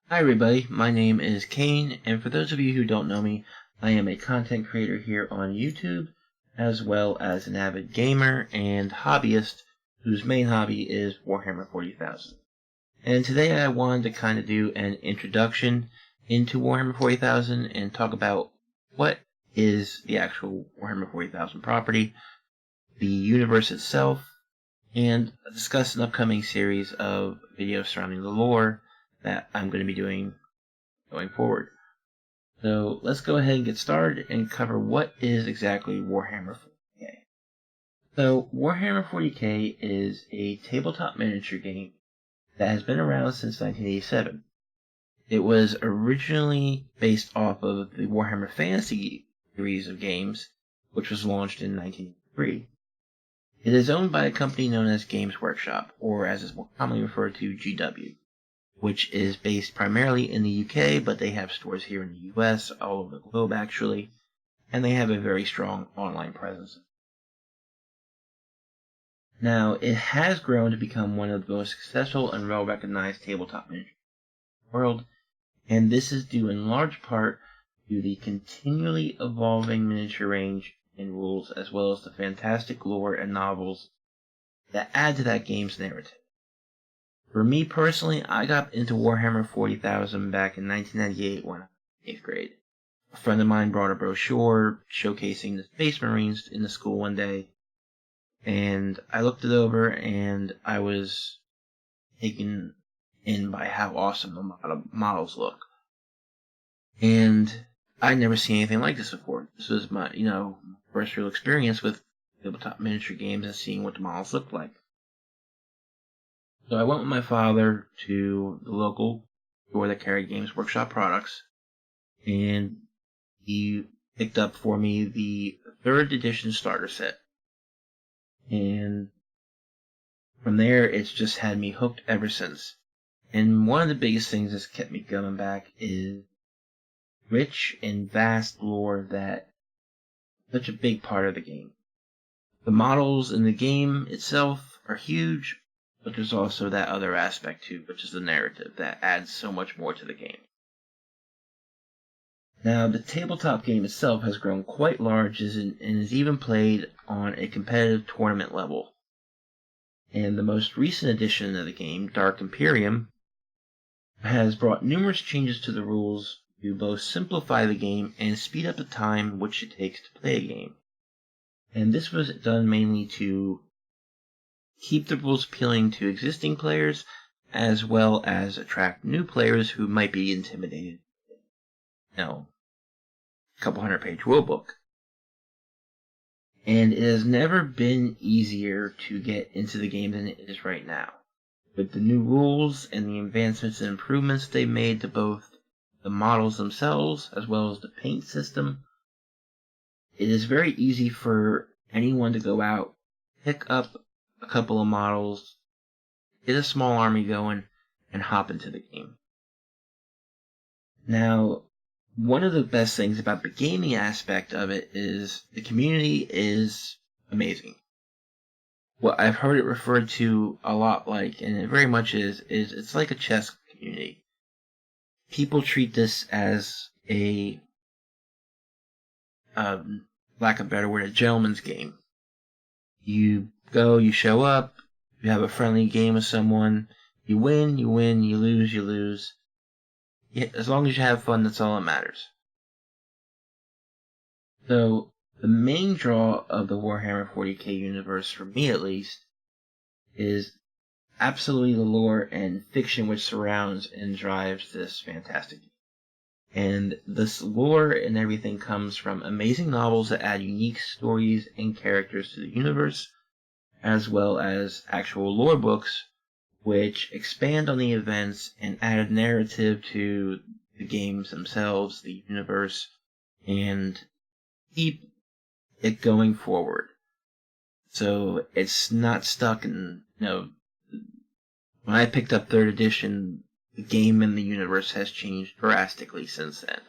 Hi everybody, my name is Kane, and for those of you who don't know me, I am a content creator here on YouTube, as well as an avid gamer and hobbyist whose main hobby is Warhammer 40,000. And today I wanted to kind of do an introduction into Warhammer 40,000 and talk about what is the actual Warhammer 40,000 property, the universe itself, and discuss an upcoming series of videos surrounding the lore that I'm going to be doing going forward. So let's go ahead and get started and cover what is exactly Warhammer 40k. So Warhammer 40k is a tabletop miniature game that has been around since 1987. It was originally based off of the Warhammer Fantasy series of games, which was launched in 1983. It is owned by a company known as Games Workshop, or as is more commonly referred to, GW, which is based primarily in the UK, but they have stores here in the US, all over the globe actually, and they have a very strong online presence. Now, it has grown to become one of the most successful and well-recognized tabletop miniatures in the world, and this is due in large part to the continually evolving miniature range and rules, as well as the fantastic lore and novels that add to that game's narrative. For me personally, I got into Warhammer 40,000 back in 1998 when I was in 8th grade. A friend of mine brought a brochure showcasing the Space Marines in the school one day, and I looked it over and I was taken in by how awesome the models look. And I'd never seen anything like this before. This was my, first real experience with tabletop miniature games and seeing what the models looked like. So I went with my father to the local store that carried Games Workshop products, and he picked up for me the 3rd edition starter set. And from there, it's just had me hooked ever since. And one of the biggest things that's kept me coming back is rich and vast lore that is such a big part of the game. The models in the game itself are huge, but there's also that other aspect too, which is the narrative that adds so much more to the game. Now, the tabletop game itself has grown quite large and is even played on a competitive tournament level. And the most recent edition of the game, Dark Imperium, has brought numerous changes to the rules to both simplify the game and speed up the time which it takes to play a game. And this was done mainly to keep the rules appealing to existing players, as well as attract new players who might be intimidated. A couple 100-page rulebook. And it has never been easier to get into the game than it is right now. With the new rules and the advancements and improvements they made to both the models themselves, as well as the paint system, it is very easy for anyone to go out, pick up a couple of models, get a small army going, and hop into the game. Now, one of the best things about the gaming aspect of it is the community is amazing. What I've heard it referred to a lot like, and it very much is it's like a chess community. People treat this as a, lack of a better word, a gentleman's game. You go, you show up, you have a friendly game with someone, you win, you lose. Yeah, as long as you have fun, that's all that matters. So, the main draw of the Warhammer 40k universe, for me at least, is absolutely the lore and fiction which surrounds and drives this fantastic game. And this lore and everything comes from amazing novels that add unique stories and characters to the universe, as well as actual lore books which expand on the events and add a narrative to the games themselves, the universe, and keep it going forward. So it's not stuck in, when I picked up 3rd edition, the game and the universe has changed drastically since then.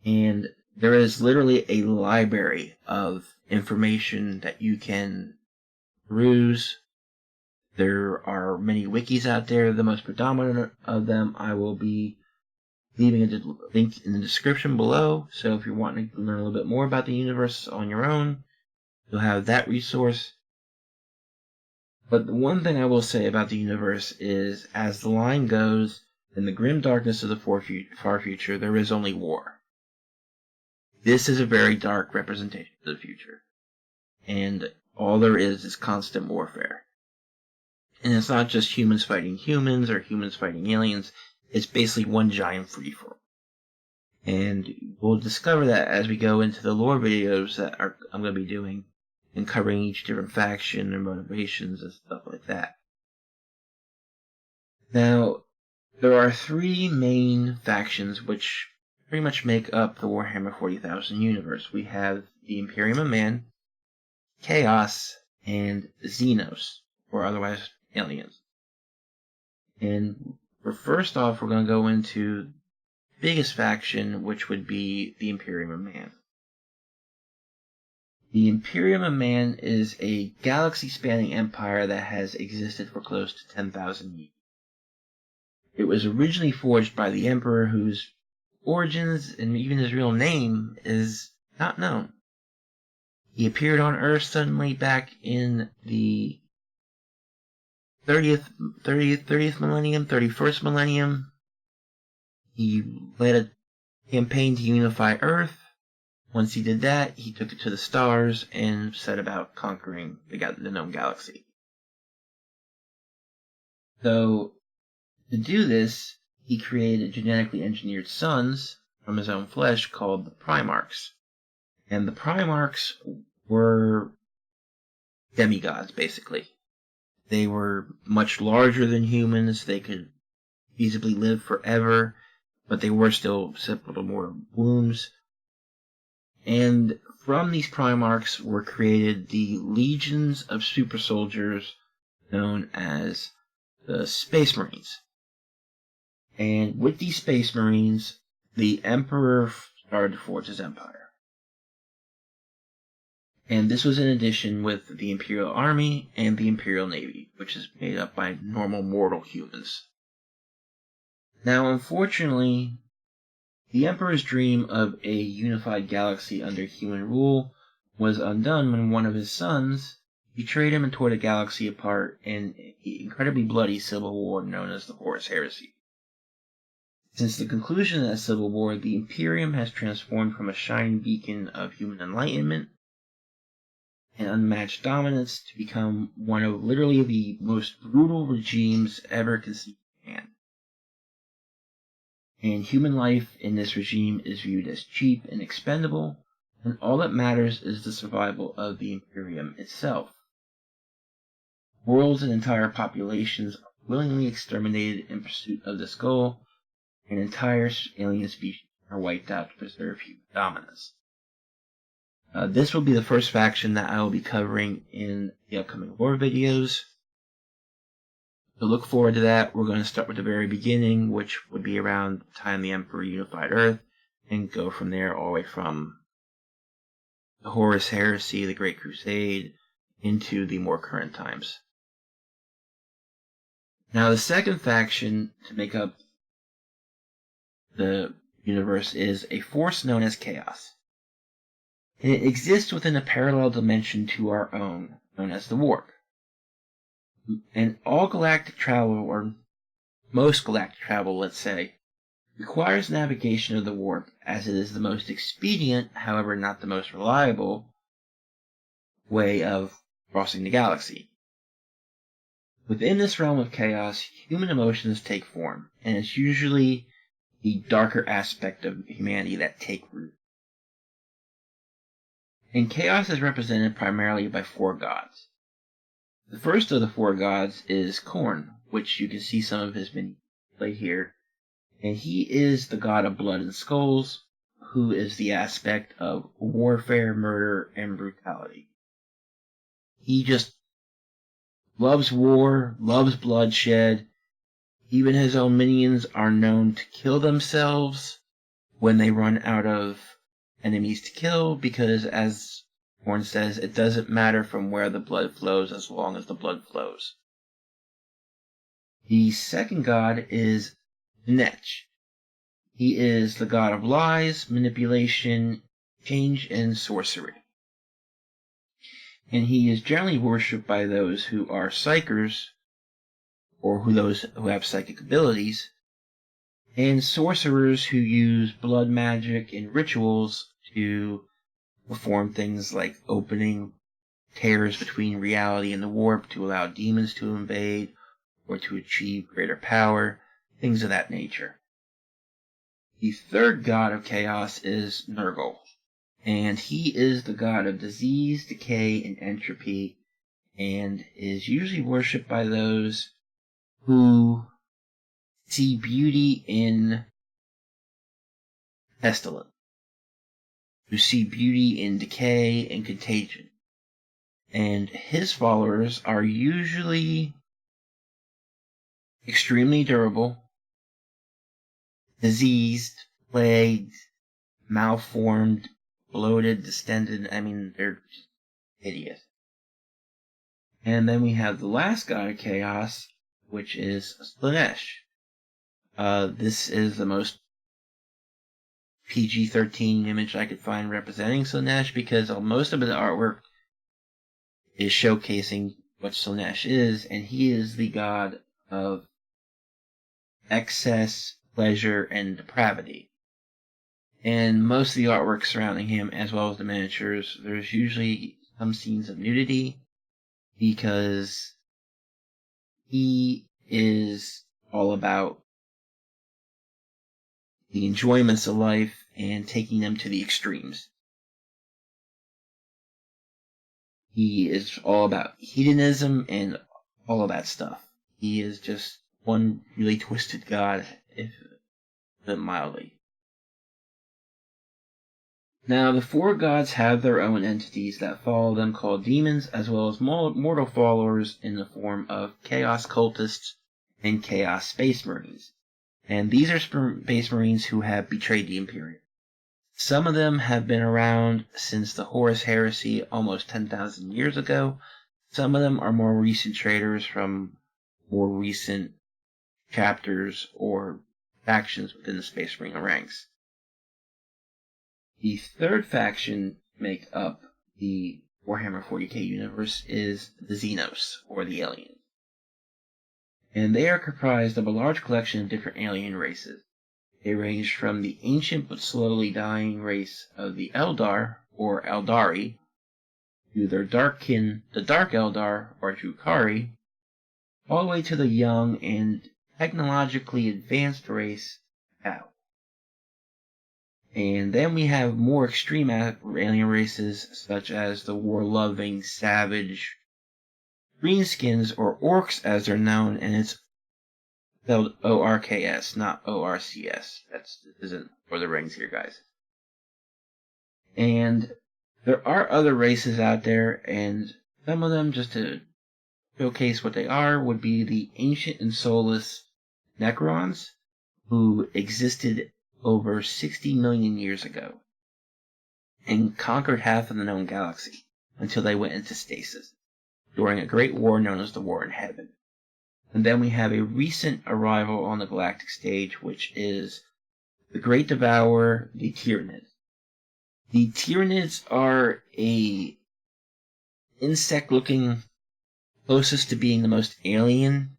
And there is literally a library of information that you can peruse There are many wikis out there. The most predominant of them I will be leaving a link in the description below. So if you're wanting to learn a little bit more about the universe on your own, you'll have that resource. But the one thing I will say about the universe is, as the line goes, in the grim darkness of the far future, there is only war. This is a very dark representation of the future. And all there is constant warfare. And it's not just humans fighting humans or humans fighting aliens. It's basically one giant free-for-all. And we'll discover that as we go into the lore videos that I'm going to be doing and covering each different faction and motivations and stuff like that. Now, there are 3 main factions which pretty much make up the Warhammer 40,000 universe. We have the Imperium of Man, Chaos, and Xenos, or otherwise aliens. And first off, we're going to go into the biggest faction, which would be the Imperium of Man. The Imperium of Man is a galaxy-spanning empire that has existed for close to 10,000 years. It was originally forged by the Emperor, whose origins and even his real name is not known. He appeared on Earth suddenly back in the 30th millennium, 31st millennium. He led a campaign to unify Earth. Once he did that, he took it to the stars and set about conquering the known galaxy. So, to do this, he created genetically engineered sons from his own flesh called the Primarchs. And the Primarchs were demigods, basically. They were much larger than humans. They could feasibly live forever, but they were still susceptible to mortal wounds. And from these Primarchs were created the legions of super soldiers known as the Space Marines. And with these Space Marines, the Emperor started to forge his empire. And this was in addition with the Imperial Army and the Imperial Navy, which is made up by normal mortal humans. Now, unfortunately, the Emperor's dream of a unified galaxy under human rule was undone when one of his sons betrayed him and tore the galaxy apart in an incredibly bloody civil war known as the Horus Heresy. Since the conclusion of that civil war, the Imperium has transformed from a shining beacon of human enlightenment and unmatched dominance to become one of literally the most brutal regimes ever conceived of man. And human life in this regime is viewed as cheap and expendable, and all that matters is the survival of the Imperium itself. Worlds and entire populations are willingly exterminated in pursuit of this goal, and entire alien species are wiped out to preserve human dominance. This will be the first faction that I will be covering in the upcoming lore videos. So look forward to that. We're going to start with the very beginning, which would be around the time the Emperor unified Earth, and go from there all the way from the Horus Heresy, the Great Crusade, into the more current times. Now, the second faction to make up the universe is a force known as Chaos. And it exists within a parallel dimension to our own, known as the Warp. And all galactic travel, or most galactic travel, let's say, requires navigation of the Warp, as it is the most expedient, however not the most reliable, way of crossing the galaxy. Within this realm of chaos, human emotions take form, and it's usually the darker aspect of humanity that take root. And chaos is represented primarily by 4 gods. The first of the 4 gods is Khorne, which you can see some of his minions played here. And he is the god of blood and skulls, who is the aspect of warfare, murder, and brutality. He just loves war, loves bloodshed. Even his own minions are known to kill themselves when they run out of enemies to kill, because as Khorne says, it doesn't matter from where the blood flows as long as the blood flows. The second god is Nech. He is the god of lies, manipulation, change, and sorcery. And he is generally worshipped by those who are psychers, or those who have psychic abilities, and sorcerers who use blood magic and rituals to perform things like opening tears between reality and the warp to allow demons to invade or to achieve greater power, things of that nature. The third god of chaos is Nurgle, and he is the god of disease, decay, and entropy, and is usually worshipped by those who see beauty in pestilence, who see beauty in decay and contagion. And his followers are usually extremely durable, diseased, plagued, malformed, bloated, distended. I mean, they're just hideous. And then we have the last god of chaos, which is Slaanesh. This is the most PG-13 image I could find representing Slaanesh, because most of the artwork is showcasing what Slaanesh is, and he is the god of excess, pleasure, and depravity. And most of the artwork surrounding him, as well as the miniatures, there's usually some scenes of nudity, because he is all about the enjoyments of life and taking them to the extremes. He is all about hedonism and all of that stuff. He is just one really twisted god, if put it mildly. Now, the four gods have their own entities that follow them, called demons, as well as mortal followers in the form of chaos cultists and chaos space marines. And these are space marines who have betrayed the Imperium. Some of them have been around since the Horus Heresy almost 10,000 years ago. Some of them are more recent traders from more recent chapters or factions within the Space Marine ranks. The third faction to make up the Warhammer 40k universe is the Xenos, or the aliens. And they are comprised of a large collection of different alien races. They range from the ancient but slowly dying race of the Eldar, or Eldari, to their dark kin, the Dark Eldar, or Drukhari, all the way to the young and technologically advanced race, Tau. And then we have more extreme alien races, such as the war-loving, savage greenskins, or orcs as they're known, and it's spelled O-R-K-S, not O-R-C-S. This isn't for the rings here, guys. And there are other races out there, and some of them, just to showcase what they are, would be the ancient and soulless Necrons, who existed over 60 million years ago and conquered half of the known galaxy until they went into stasis during a great war known as the War in Heaven. And then we have a recent arrival on the galactic stage, which is the Great Devourer, the Tyranids. The Tyranids are a insect-looking, closest to being the most alien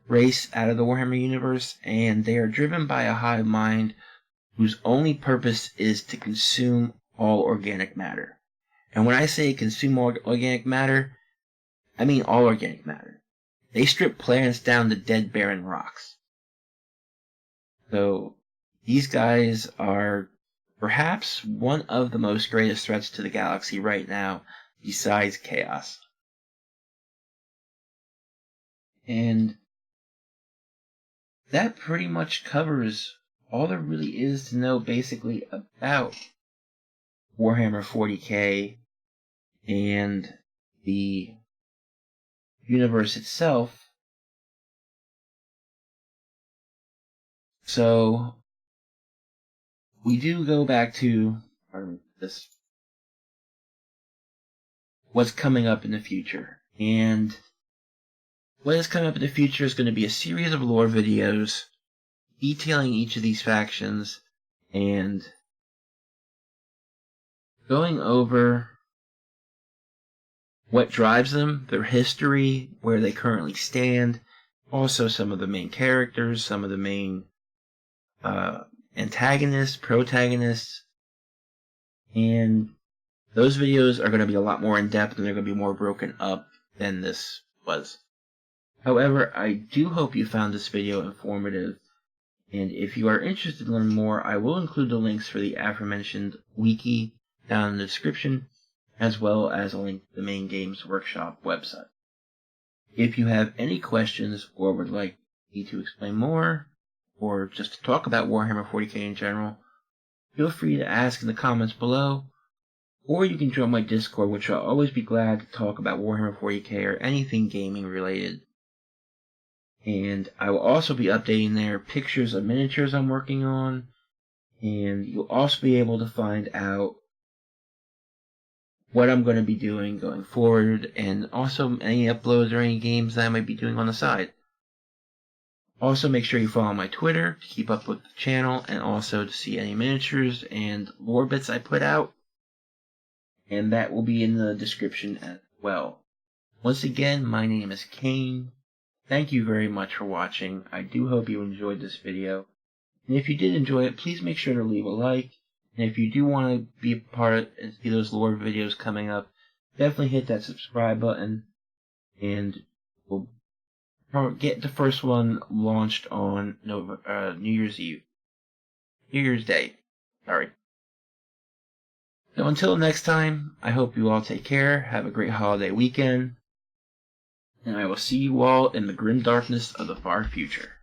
race out of the Warhammer universe, and they are driven by a hive mind whose only purpose is to consume all organic matter. And when I say consume all organic matter, I mean all organic matter. They strip planets down to dead, barren rocks. So, these guys are perhaps one of the most greatest threats to the galaxy right now, besides Chaos. And that pretty much covers all there really is to know basically about Warhammer 40k and the universe itself. So we do go back to this, what's coming up in the future. And what is coming up in the future is going to be a series of lore videos detailing each of these factions and going over what drives them, their history, where they currently stand, also some of the main characters, some of the main antagonists, protagonists, and those videos are going to be a lot more in-depth and they're going to be more broken up than this was. However, I do hope you found this video informative, and if you are interested to learn more, I will include the links for the aforementioned wiki down in the description, as well as a link to the Main Games Workshop website. If you have any questions or would like me to explain more, or just to talk about Warhammer 40k in general, feel free to ask in the comments below, or you can join my Discord, which I'll always be glad to talk about Warhammer 40k or anything gaming related. And I will also be updating there pictures of miniatures I'm working on, and you'll also be able to find out what I'm going to be doing going forward, and also any uploads or any games that I might be doing on the side. Also, make sure you follow my Twitter to keep up with the channel, and also to see any miniatures and lore bits I put out, and that will be in the description as well. Once again, my name is Kane. Thank you very much for watching. I do hope you enjoyed this video. And if you did enjoy it, please make sure to leave a like. And if you do want to be a part of and see those lore videos coming up, definitely hit that subscribe button. And we'll get the first one launched on New Year's Eve. New Year's Day. Sorry. So until next time, I hope you all take care. Have a great holiday weekend. And I will see you all in the grim darkness of the far future.